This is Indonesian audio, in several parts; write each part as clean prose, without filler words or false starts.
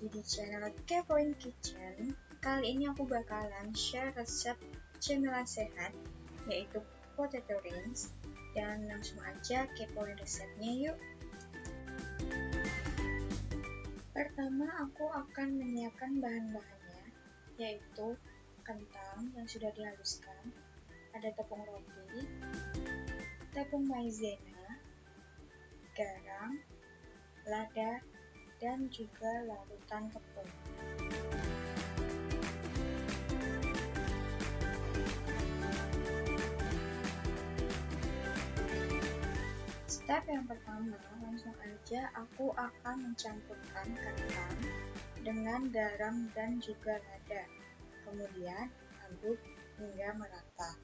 lagi di channel Kepoin Kitchen. Kali ini aku bakalan share resep cemilan sehat, yaitu potato rings. Dan langsung aja kepoin resepnya yuk. Pertama aku akan menyiapkan bahan-bahannya, yaitu kentang yang sudah dihaluskan, ada tepung roti, tepung maizena, garam, lada, dan juga larutan tepung. Step yang pertama, langsung aja aku akan mencampurkan kentang dengan garam dan juga lada. Kemudian aduk hingga merata.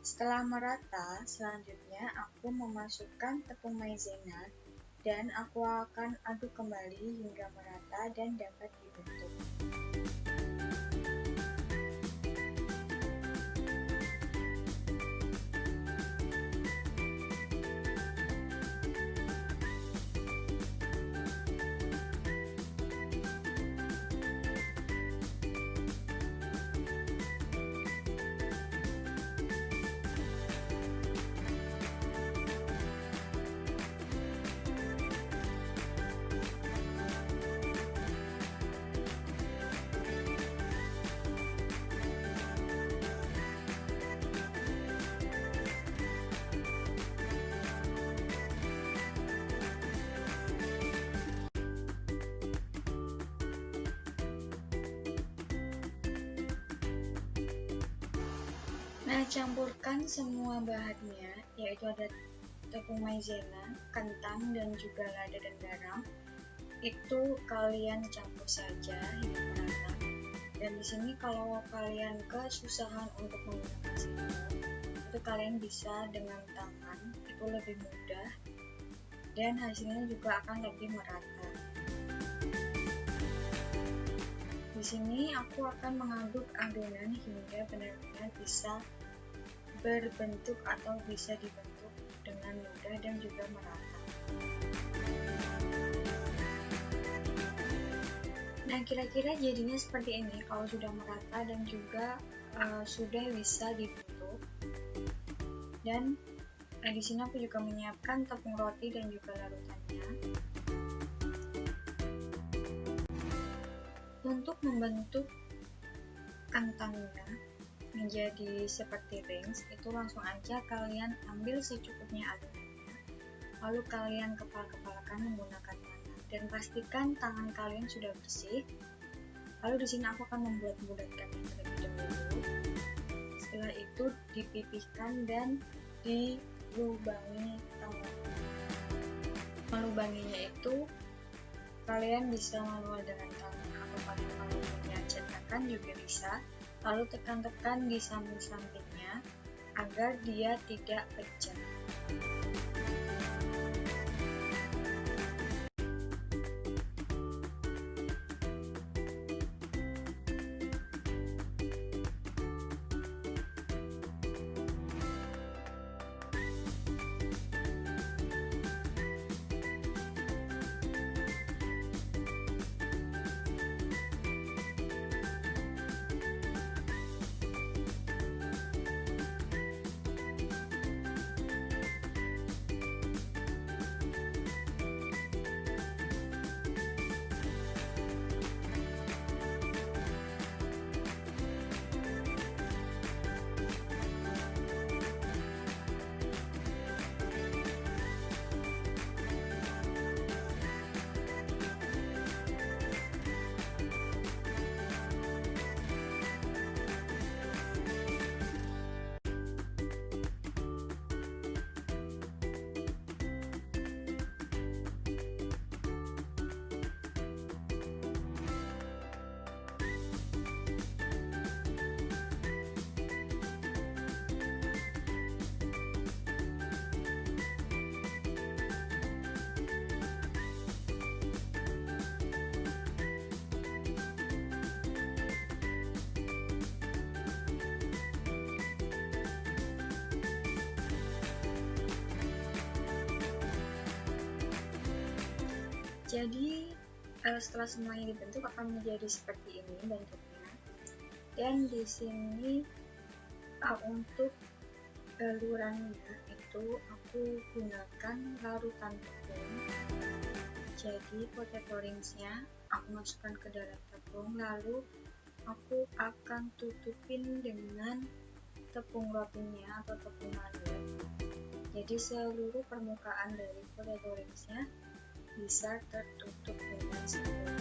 Setelah merata, selanjutnya aku memasukkan tepung maizena dan aku akan aduk kembali hingga merata dan dapat dibentuk. Nah, campurkan semua bahannya, yaitu ada tepung maizena, kentang, dan juga lada dan garam. Itu kalian campur saja hingga merata. Dan di sini kalau kalian kesusahan untuk menggunakan sendok, itu kalian bisa dengan tangan, itu lebih mudah dan hasilnya juga akan lebih merata. Di sini aku akan mengaduk adonan hingga benar-benar bisa berbentuk atau bisa dibentuk dengan mudah dan juga merata. Nah, kira-kira jadinya seperti ini kalau sudah merata dan juga sudah bisa dibentuk. Dan di sini aku juga menyiapkan tepung roti dan juga larutannya. Untuk membentuk kentangnya menjadi seperti rings, itu langsung aja kalian ambil secukupnya adonannya, lalu kalian kepal-kepalkan menggunakan tangan dan pastikan tangan kalian sudah bersih. Lalu di sini aku akan membulat-bulatkan terlebih dahulu. Setelah itu dipipihkan dan dilubangi tangan. Melubanginya itu kalian bisa manual dengan tangan atau kalian kalau punya cetakan juga bisa. Lalu tekan-tekan di samping-sampingnya agar dia tidak pecah. Jadi setelah semuanya dibentuk akan menjadi seperti ini bentuknya. Dan di sini untuk balurannya itu aku gunakan larutan tepung. Jadi potato ringsnya aku masukkan ke dalam tepung, lalu aku akan tutupin dengan tepung rotinya atau tepung panir. Jadi seluruh permukaan dari potato ringsnya bisa tertutup dengan sempurna.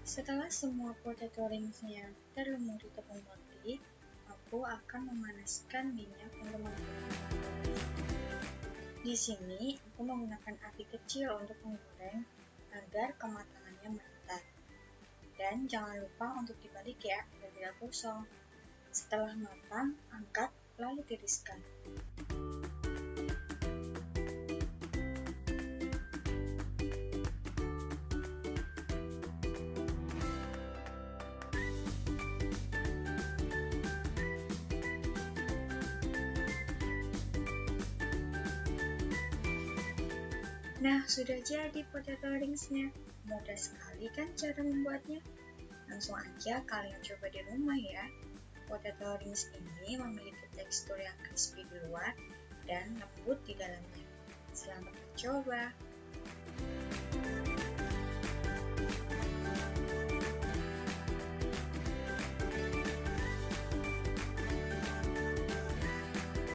Setelah semua potato ringsnya terlumuri tepung roti, aku akan memanaskan minyak untuk menggoreng. Di sini aku menggunakan api kecil untuk menggoreng agar kematangannya merata. Dan jangan lupa untuk dibalik ya, agar tidak gosong. Setelah matang, angkat lalu tiriskan. Nah, sudah jadi potato ringsnya. Mudah sekali kan cara membuatnya? Langsung aja kalian coba di rumah ya. Potato rings ini memiliki tekstur yang crispy di luar dan lembut di dalamnya. Selamat mencoba!